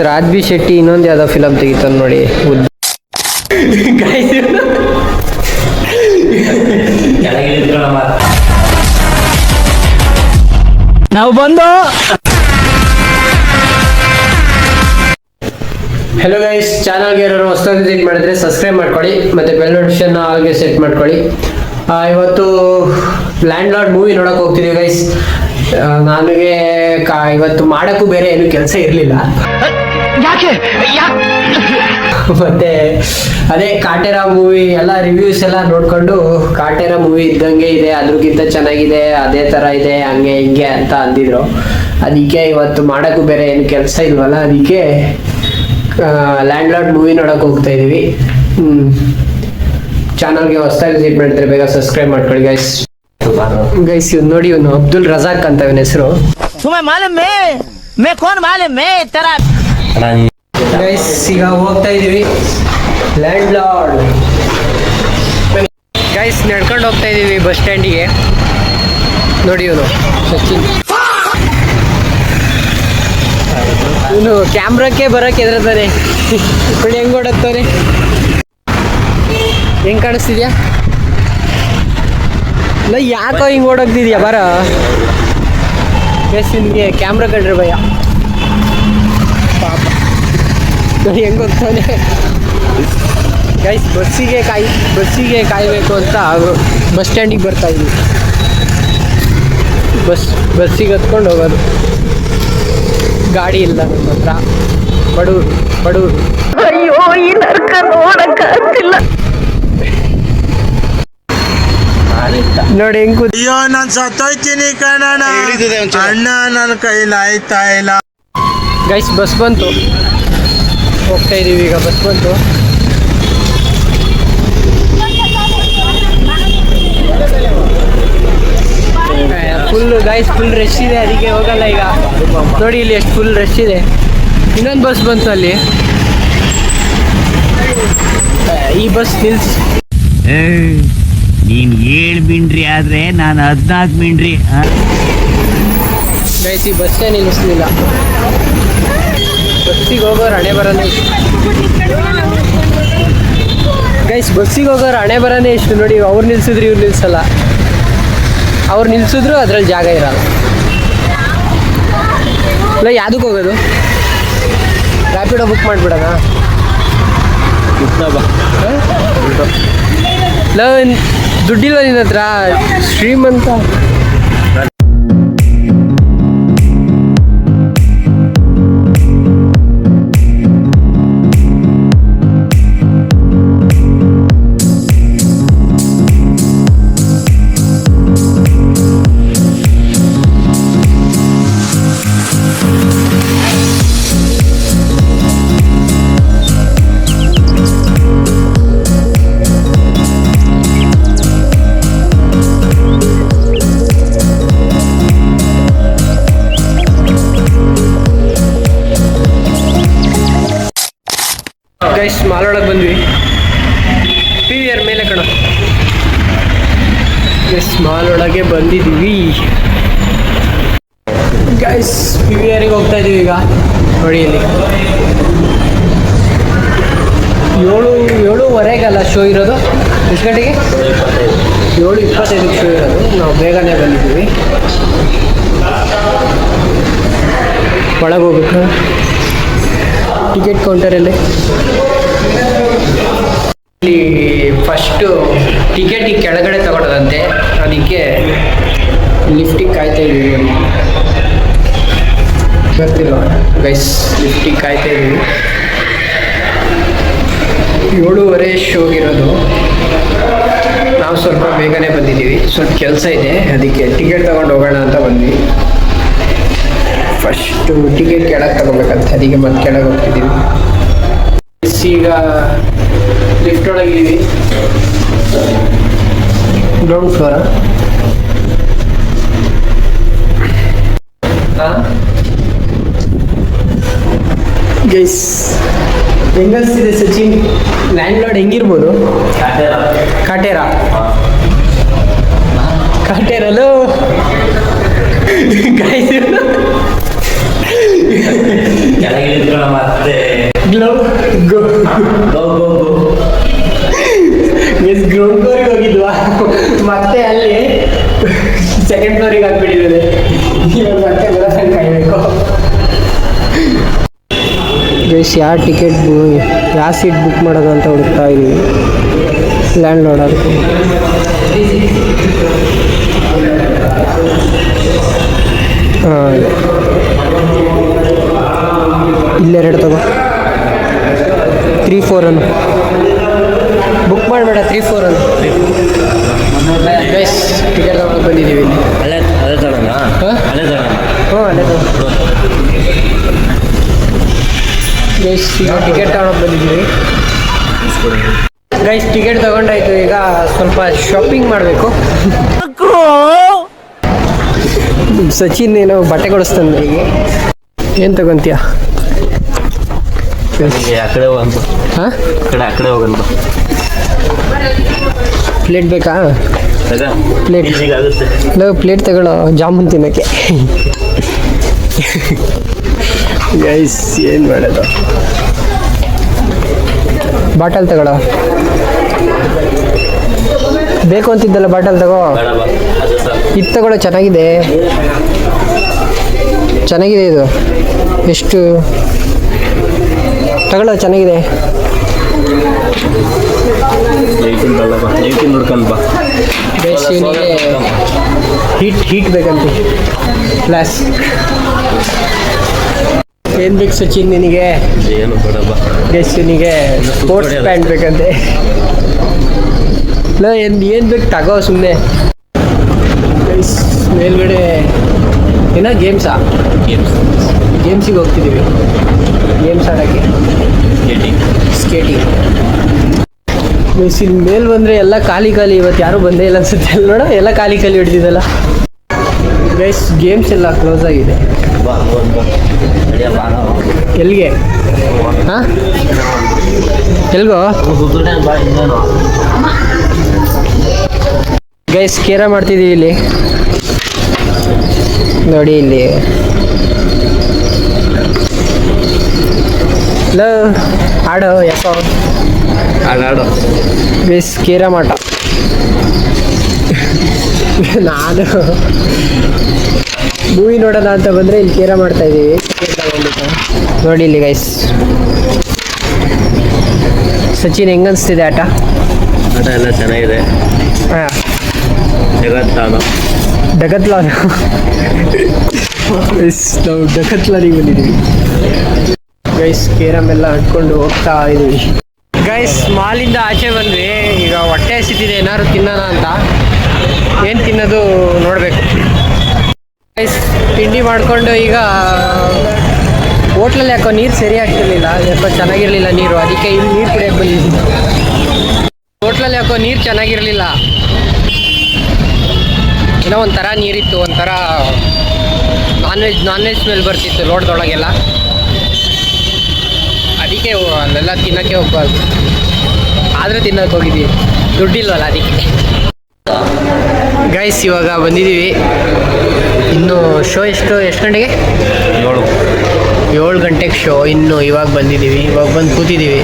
Raj B Shetty ಇನ್ನೊಂದು ಯಾವ್ದೋ film ತೆಗಿತಾನ ನೋಡಿ. ನಾವು ಬಂದು ಹೆಲೋ ಗೈಸ್, ಚಾನಲ್ಗೆ ಯಾರು ಹೊಸದಾಗಿ ವಿಸಿಟ್ ಮಾಡಿದ್ರೆ ಸಬ್ಸ್ಕ್ರೈಬ್ ಮಾಡ್ಕೊಳ್ಳಿ ಮತ್ತೆ ಬೆಲ್ ನೋಟಿಫಿಕೇಶನ್ ಆಲ್ಗೆ ಸೆಟ್ ಮಾಡ್ಕೊಳ್ಳಿ. ಇವತ್ತು ಲ್ಯಾಂಡ್ ಲಾರ್ಡ್ ಮೂವಿ ನೋಡಕ್ ಹೋಗ್ತಿದೀವಿ ಗೈಸ್. ನನಗೆ ಇವತ್ತು ಮಾಡಕ್ಕೂ ಬೇರೆ ಏನು ಕೆಲಸ ಇರಲಿಲ್ಲ. ಮತ್ತೆ ಅದೇ ಕಾಟೇರ ಮೂವಿ ಎಲ್ಲ ರಿವ್ಯೂಸ್ ಎಲ್ಲ ನೋಡ್ಕೊಂಡು ಕಾಟೇರ ಮೂವಿ ಇದ್ದಂಗೆ ಇದೆ, ಅದ್ರಕ್ಕಿಂತ ಚೆನ್ನಾಗಿದೆ, ಅದೇ ತರ ಇದೆ, ಹಂಗೆ ಹಿಂಗೆ ಅಂತ ಅಂದಿದ್ರು. ಅದಕ್ಕೆ ಇವತ್ತು ಮಾಡಕ್ಕೂ ಬೇರೆ ಏನು ಕೆಲಸ ಇಲ್ವಲ್ಲ, ಅದಕ್ಕೆ ಲ್ಯಾಂಡ್ ಲಾರ್ಡ್ ಮೂವಿ ನೋಡಕ್ ಹೋಗ್ತಾ ಇದೀವಿ. ಚಾನಲ್ಗೆ ಹೊಸದಾಗಿ ವಿಸಿಟ್ ಮಾಡಿದ್ರೆ ಬೇಗ ಸಬ್ಸ್ಕ್ರೈಬ್ ಮಾಡ್ಕೊಳ್ಳಿ ಗೈಸ್. ಗೈಸ್ ಇವ್ನು ನೋಡಿ, ಇವನು ಅಬ್ದುಲ್ ರಜಾಕ್ ಅಂತ ಇವನ ಹೆಸರು. ಗೈಸ್ ಈಗ ಹೋಗ್ತಾ ಇದೀವಿ ಲ್ಯಾಂಡ್ ಲಾರ್ಡ್. ಗೈಸ್ ನಡ್ಕೊಂಡು ಹೋಗ್ತಾ ಇದೀವಿ ಬಸ್ ಸ್ಟ್ಯಾಂಡಿಗೆ. ನೋಡಿ ಇವನು ಸಚಿನ್, ಇವನು ಕ್ಯಾಮ್ರಾಕ್ಕೆ ಬರಕ್ಕೆ ಎದುರ್ತಾನೆ. ನೋಡಿ ಹೆಂಗ್ ಓಡತ್ತಾನೆ, ಹೆಂಗ್ ಕಾಣಿಸ್ತಿದ್ಯಾ? ಇಲ್ಲ ಯಾಕೋ ಹಿಂಗ್ ಓಡೋಗ್ತಿದ್ಯಾ? ಬರ ಗೈಸ್ ನಿನ್ಗೆ ಕ್ಯಾಮ್ರಾ ಕಂಡ್ರೆ ಭಯ. ಪಾಪ ನೋಡಿ ಹೆಂಗ್ ಹೋಗ್ತಾನೆ. ಗೈಸ್ ಬಸ್ಸಿಗೆ ಕಾಯಬೇಕು ಅಂತ ಬಸ್ ಸ್ಟ್ಯಾಂಡಿಗೆ ಬರ್ತಾ ಇದ್ವಿ. ಬಸ್ಸಿಗೆ ಹತ್ಕೊಂಡು ಹೋಗೋದು. ಗಾಡಿ ಇಲ್ಲ ನಮ್ಮ ಹತ್ರ, ಬಡೂರು. ಅಯ್ಯೋ ಈ ನರ್ಕ ನೋಡಕ್ಕಾಗ್ತಿಲ್ಲ. ನೋಡಿ ಹೆಂಗ್ ಅಯ್ಯೋ ನಾನ್ ಸತ್ತೋಯ್ತೀನಿ ಕಣಣ್ಣ, ಅಣ್ಣ ನನ್ನ ಕೈಲಿ ಆಯ್ತಾ ಇಲ್ಲ. ಗೈಸ್ ಬಸ್ ಬಂತು, ಹೋಗ್ತಾ ಇದೀವಿ ಈಗ. ಬಸ್ ಬಂತು. ಫುಲ್ ರಶ್ ಇದೆ, ಅದಕ್ಕೆ ಹೋಗಲ್ಲ ಈಗ. ನೋಡಿ ಇಲ್ಲಿ ಎಷ್ಟು ಫುಲ್ ರಶ್ ಇದೆ. ಇನ್ನೊಂದು ಬಸ್ ಬಂತು ಅಲ್ಲಿ, ಈ ಬಸ್ ನಿಲ್ಸ್. ನೀನ್ 7 ಮಿಂಡ್ರಿ ಆದ್ರೆ ನಾನು 14 ಮಿಂಡ್ರಿ. ಗೈಸ್ ಈ ಬಸ್ಸೇ ನಿಲ್ಲಿಸ್ಲಿಲ್ಲ. ಬಸ್ಸಿಗೆ ಹೋಗೋರು ಹಣೆ ಬರನೇ ಇಷ್ಟು. ಗೈಸ್ ಬಸ್ಸಿಗೆ ಹೋಗೋರು ಹಣೆ ಬರನೇ ಇಷ್ಟು. ನೋಡಿ ಅವ್ರು ನಿಲ್ಸಿದ್ರು ಇವ್ರು ನಿಲ್ಸಲ್ಲ, ಅವ್ರು ನಿಲ್ಸಿದ್ರು ಅದ್ರಲ್ಲಿ ಜಾಗ ಇರಲ್ಲ. ಇಲ್ಲ ಯಾವುದಕ್ಕೆ ಹೋಗೋದು? ರ್ಯಾಪಿಡೋ ಬುಕ್ ಮಾಡಿಬಿಡೋಣ. ಇಲ್ಲ ದುಡ್ಡಿಲ್ಲ ನಿನ್ನ ಹತ್ರ, ಶ್ರೀಮಂತ. ಗೈಸ್ ಮಾಲ್ ಒಳಗೆ ಬಂದ್ವಿ. PVR ಮೇಲೆ ಕಣ. ಗೈಸ್ ಮಾಲ್ ಒಳಗೆ ಬಂದಿದ್ದೀವಿ ಗೈಸ್. PVRಗೆ ಹೋಗ್ತಾ ಇದೀವಿ ಈಗ. ನೋಡಿ ಇಲ್ಲಿ 7:30ಗಲ್ಲ ಶೋ ಇರೋದು. ಎಷ್ಟು ಗಂಟೆಗೆ? 7:25ಕ್ಕೆ ಶೋ ಇರೋದು. ನಾವು ಬೇಗನೆ ಬಂದಿದ್ದೀವಿ. ಒಳಗೆ ಹೋಗ್ಬೇಕು. ಟಿಕೆಟ್ ಕೌಂಟರಲ್ಲಿ ಇಲ್ಲಿ ಫಸ್ಟು ಟಿಕೆಟಿಗೆ ಕೆಳಗಡೆ ತಗೊಳ್ಳೋದಂತೆ, ಅದಕ್ಕೆ ಲಿಫ್ಟಿಗೆ ಕಾಯ್ತಾ ಇದ್ದೀವಿ. ಬರ್ತಿಲ್ವ ಗೈಸ್? ಲಿಫ್ಟಿಗೆ ಕಾಯ್ತಾ ಇದ್ದೀವಿ. 7:30 ಶೋಗಿರೋದು. ನಾವು ಸ್ವಲ್ಪ ಬೇಗನೆ ಬಂದಿದ್ದೀವಿ, ಸ್ವಲ್ಪ ಕೆಲಸ ಇದೆ, ಅದಕ್ಕೆ ಟಿಕೆಟ್ ತಗೊಂಡು ಹೋಗೋಣ ಅಂತ ಬಂದ್ವಿ. ಫಸ್ಟು ಟಿಕೆಟ್ ಕೆಳಗೆ ತಗೋಬೇಕಂತ, ಅದಕ್ಕೆ ಮತ್ತೆ ಕೆಳಗೆ ಹೋಗ್ತಿದ್ದೀವಿ. ಈಗ ಲಿಫ್ಟ್ ಒಳಗಿದ್ದೀವಿ. ಗ್ರೌಂಡ್ ಫ್ಲೋರಾ? ಗೈಸ್ ಹೆಂಗನ್ಸ್ತಿದೆ ಸಚಿನ್? ಲ್ಯಾಂಡ್ ಲಾರ್ಡ್ ಹೆಂಗಿರ್ಬೋದು? ಕಾಟೇರಲ್ಲೋ ಗೈಸ್ ಮತ್ತೆ ಗ್ರೌಂಡ್ ಫ್ಲೋರಿಗೆ ಹೋಗಿದ್ವಾ ಮತ್ತೆ ಅಲ್ಲಿ ಸೆಕೆಂಡ್ ಫ್ಲೋರಿಗೆ ಹಾಕ್ಬಿಟ್ಟಿದ್ದೇನೆ. ಇವಾಗ ಮತ್ತೆ ಬರೋದಂಗೆ ಕಾಯಬೇಕು. ಗೈಸ್ ಯಾವ ಟಿಕೆಟ್ ಯಾವ ಸೀಟ್ ಬುಕ್ ಮಾಡೋದು ಅಂತ ಹುಡುಕ್ತಾ ಇದ್ದೀವಿ. ಲ್ಯಾಂಡ್ ಲೋಡ್ ಅದಕ್ಕೆ ಹಾಂ ಇಲ್ಲೆರಡು ತಗೋ 3-4 ಅನ್ನು ಬುಕ್ ಮಾಡಬೇಡ 3-4 ಅನ್ನು. ಗೈಸ್ ಟಿಕೆಟ್ ತಗೊಂಡು ಬಂದಿದ್ದೀವಿ ಇಲ್ಲಿ. ಅಲ್ಲೇ ತಗೋಣ ಹಾಂ ಅಲ್ಲೇ ತಗೋಣ. ಹ್ಞೂ ಅಲ್ಲೇ ತಗೋ. ಗೈಸ್ ಈಗ ಟಿಕೆಟ್ ತಗೊಂಡು ಬಂದಿದ್ದೀವಿ. ಗೈಸ್ ಟಿಕೆಟ್ ತಗೊಂಡಾಯ್ತು. ಈಗ ಸ್ವಲ್ಪ ಶಾಪಿಂಗ್ ಮಾಡಬೇಕು. ಸಚಿನ್ ಏನೋ ಬಟ್ಟೆ ಕೊಡಿಸ್ತಾನೆ. ಈಗ ಏನು ತಗೊಂತೀಯ? ಆ ಕಡೆ ಹೋಗಂತ. ಹಾಂ ಆ ಕಡೆ ಹೋಗಂತ. ಪ್ಲೇಟ್ ಬೇಕಾ? ಪ್ಲೇಟ್ ಆಗುತ್ತೆ. ನಾವು ಪ್ಲೇಟ್ ತಗೊಳ್ಳೋ ಜಾಮೂನ್ ತಿನ್ನೋಕ್ಕೆ. ಗೈಸ್ ಏನು ಮಾಡೋದು? ಬಾಟಲ್ ತಗೊಳ್ಳೋ. ಬೇಕು ಅಂತಿದ್ದಲ್ಲ ಬಾಟಲ್ ತಗೋ. ಇದು ತಗೊಳ್ಳೋ. ಚೆನ್ನಾಗಿದೆ ಇದು. ಎಷ್ಟು ತಗೊಳ್ಳೋ? ಚೆನ್ನಾಗಿದೆ. ಗೈಸ್ ಇವನಿಗೆ ಹೀಟ್ ಬೇಕಂತೆ. ಪ್ಲಸ್ ಏನು ಬೇಕು ಸಚಿನ್ ನಿನಗೆ? ಏನು ಬೇಡಪ್ಪ. ಗೈಸ್ ಇವನಿಗೆ ಸ್ಪೋರ್ಟ್ಸ್ ಪ್ಯಾಂಟ್ ಬೇಕಂತೆ. ಇಲ್ಲ ಏನು ಬೇಕು ತಗೋ ಸುಮ್ಮನೆ. ಗೈಸ್ ಮೇಲ್ಗಡೆ ಏನೋ ಗೇಮ್ಸಿಗೆ ಹೋಗ್ತಿದ್ದೀವಿ. ಗೇಮ್ಸ್ ಆಡೋಕ್ಕೆ ಸ್ಕೇಟಿಂಗ್. ಗೈಸ್ ಇಲ್ಲಿ ಮೇಲೆ ಬಂದರೆ ಎಲ್ಲ ಖಾಲಿ ಇವತ್ತು ಯಾರೂ ಬಂದೇ ಇಲ್ಲ ಅನ್ಸುತ್ತೆ. ಅಲ್ಲಿ ನೋಡೋ ಎಲ್ಲ ಖಾಲಿ ಹಿಡ್ದಿದ್ದಲ್ಲ. ಗೈಸ್ ಗೇಮ್ಸ್ ಎಲ್ಲ ಕ್ಲೋಸ್ ಆಗಿದೆ. ಎಲ್ಲಿಗೆ? ಹಾಂ ಎಲ್ಗೋ? ಗೈಸ್ ಕೇರ ಮಾಡ್ತಿದ್ದೀವಿ ಇಲ್ಲಿ ನೋಡಿ. ಇಲ್ಲಿ ಲೋ ಆಡೋ ಯಾಕೋ ಆಡಾಡು. ಗೈಸ್ ಕೇರ ಮಾಟ. ನಾನು ಮೂವಿ ನೋಡೋಣ ಅಂತ ಬಂದರೆ ಇಲ್ಲಿ ಕೇರ ಮಾಡ್ತಾ ಇದ್ದೀವಿ. ನೋಡಿ ಇಲ್ಲಿ ಗೈಸ್. ಸಚಿನ್ ಹೆಂಗನ್ಸ್ತಿದೆ ಆಟ? ಆಟ ಎಲ್ಲ ಚೆನ್ನಾಗಿದೆ. ಹಾಂ ಡಗತ್ಲಾನು ನಾವು ಡಗತ್ಲಾನಿಗೆ ಬಂದಿದ್ದೀವಿ. ಗೈಸ್ ಕೇರಮ್ ಎಲ್ಲ ಅಂಟ್ಕೊಂಡು ಹೋಗ್ತಾ ಇದ್ದೀವಿ. ಗೈಸ್ ಮಾಲಿಂದ ಆಚೆ ಬಂದ್ವಿ. ಈಗ ಹೊಟ್ಟೆ ಹಸಿತಿದೆ, ಏನಾದ್ರು ತಿನ್ನೋಣ ಅಂತ. ಏನು ತಿನ್ನೋದು ನೋಡಬೇಕು. ಗೈಸ್ ತಿಂಡಿ ಮಾಡಿಕೊಂಡು ಈಗ ಹೋಟ್ಲಲ್ಲಿ ಯಾಕೋ ನೀರು ಸರಿ ಆಗ್ತಿರ್ಲಿಲ್ಲ, ಯಾಕೋ ಚೆನ್ನಾಗಿರಲಿಲ್ಲ ನೀರು. ಅದಕ್ಕೆ ಇಲ್ಲಿ ನೀರು ಕುಡಿಯೋಕ್ಕೆ ಬಂದಿದ್ದೀವಿ. ಹೋಟ್ಲಲ್ಲಿ ಯಾಕೋ ನೀರು ಚೆನ್ನಾಗಿರಲಿಲ್ಲ. ಏನೋ ಒಂಥರ ನೀರಿತ್ತು, ಒಂಥರ ನಾನ್ ವೆಜ್ ಸ್ಮೆಲ್ ಬರ್ತಿತ್ತು ರೋಡ್ದೊಳಗೆಲ್ಲ. ಅದಕ್ಕೆ ಅಲ್ಲೆಲ್ಲ ತಿನ್ನೋಕ್ಕೆ ಹೋಗ್ಬಾರ್ದು. ಆದರೆ ತಿನ್ನೋಕೆ ಹೋಗಿದ್ದೀವಿ, ದುಡ್ಡಿಲ್ವಲ್ಲ ಅದಕ್ಕೆ. ಗೈಸ್ ಇವಾಗ ಬಂದಿದ್ದೀವಿ. ಇನ್ನು ಶೋ ಎಷ್ಟು ಗಂಟೆಗೆ? 7 ಗಂಟೆಗೆ ಶೋ. ಇನ್ನು ಇವಾಗ ಬಂದಿದ್ದೀವಿ. ಇವಾಗ ಬಂದು ಕೂತಿದ್ದೀವಿ.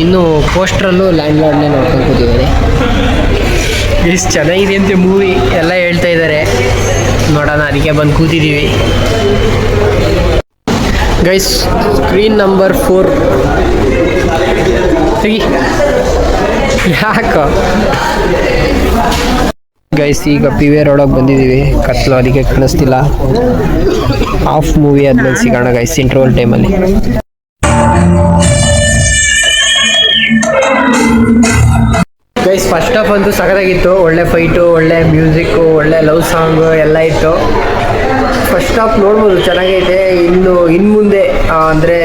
ಇನ್ನೂ ಪೋಸ್ಟ್ರಲ್ಲೂ ಲ್ಯಾಂಡ್ ಲಾರ್ಡ್ನೇ ನೋಡ್ಕೊಂಡು ಕೂತಿದ್ದಾರೆ. ಎಷ್ಟು ಚೆನ್ನಾಗಿದೆ ಅಂತೆ ಮೂವಿ ಎಲ್ಲ ಹೇಳ್ತಾ ಇದ್ದಾರೆ. ನೋಡೋಣ ಅದಕ್ಕೆ ಬಂದು ಕೂತಿದ್ದೀವಿ. ಗೈಸ್ ಸ್ಕ್ರೀನ್ ನಂಬರ್ 4 ತೆಗಿ. ಯಾಕೋ ಗೈಸ್ ಈಗ PVR ಒಳಗೆ ಬಂದಿದ್ದೀವಿ. ಕತ್ಲು ಅದಕ್ಕೆ ಕಾಣಿಸ್ತಿಲ್ಲ. ಆಫ್ ಮೂವಿ ಆದ್ಮೇಲೆ ಸಿಗೋಣ ಗೈಸ್ ಇಂಟರ್ವಲ್ ಟೈಮಲ್ಲಿ. ಗೈಸ್ ಫಸ್ಟ್ ಆಫ್ ಅಂತೂ ಸಖತ್ತಾಗಿತ್ತು. ಒಳ್ಳೆ ಫೈಟು, ಒಳ್ಳೆ ಮ್ಯೂಸಿಕ್ಕು, ಒಳ್ಳೆ ಲವ್ ಸಾಂಗು ಎಲ್ಲ ಇತ್ತು. ಫಸ್ಟ್ ಹಾಫ್ ನೋಡ್ಬೋದು ಚೆನ್ನಾಗೈತೆ. ಇನ್ನು ಮುಂದೆ ಅಂದರೆ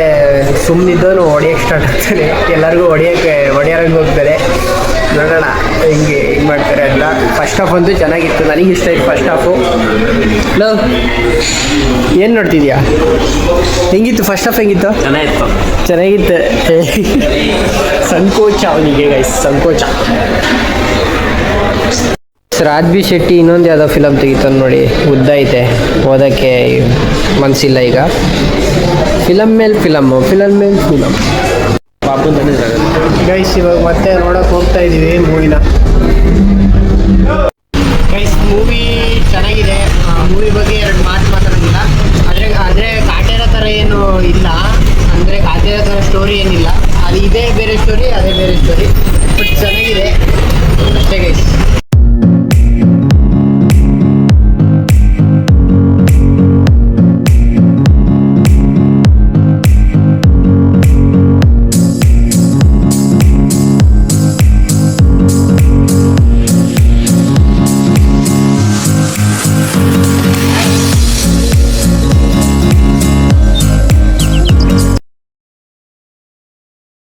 ಸುಮ್ಮನಿದ್ದವನು ಹೊಡೆಯೋಕ್ಕೆ ಸ್ಟಾರ್ಟ್ ಆಗ್ತಾನೆ. ಎಲ್ಲರಿಗೂ ಹೊಡೆಯೋರಂಗೆ ಹೋಗ್ತಾರೆ. ನೋಡೋಣ ಹಿಂಗೆ ಮಾಡ್ತಾರೆ ಅಂತ. ಫಸ್ಟ್ ಹಾಫ್ ಅಂತೂ ಚೆನ್ನಾಗಿತ್ತು, ನನಗೆ ಇಷ್ಟ ಆಯ್ತು ಫಸ್ಟ್ ಹಾಫು. ಲವ್ ಏನು ನೋಡ್ತಿದ್ಯಾ? ಹೆಂಗಿತ್ತು ಫಸ್ಟ್ ಹಾಫ್? ಹೆಂಗಿತ್ತು? ಚೆನ್ನಾಗಿತ್ತು. ಸಂಕೋಚ ಅವನಿಗೆ ಗೈಸ್, ಸಂಕೋಚ. ರಾಜ್ಬಿ ಶೆಟ್ಟಿ ಇನ್ನೊಂದು ಯಾವುದೋ ಫಿಲಮ್ ತೆಗಿತಾನೆ ನೋಡಿ, ಉದ್ದ ಐತೆ, ಓದೋಕ್ಕೆ ಮನಸ್ಸಿಲ್ಲ ಈಗ. ಫಿಲಮ್ ಮೇಲೆ ಫಿಲಮ್ಮು, ಫಿಲಮ್ ಮೇಲೆ ಫಿಲಮ್. ಪಾಪು ತಂದಿದ್ರಾಗ ಗೈಸ್ ಇವಾಗ ಮತ್ತೆ ನೋಡೋಕೆ ಹೋಗ್ತಾ ಇದ್ದೀವಿ ಮೂವಿನ.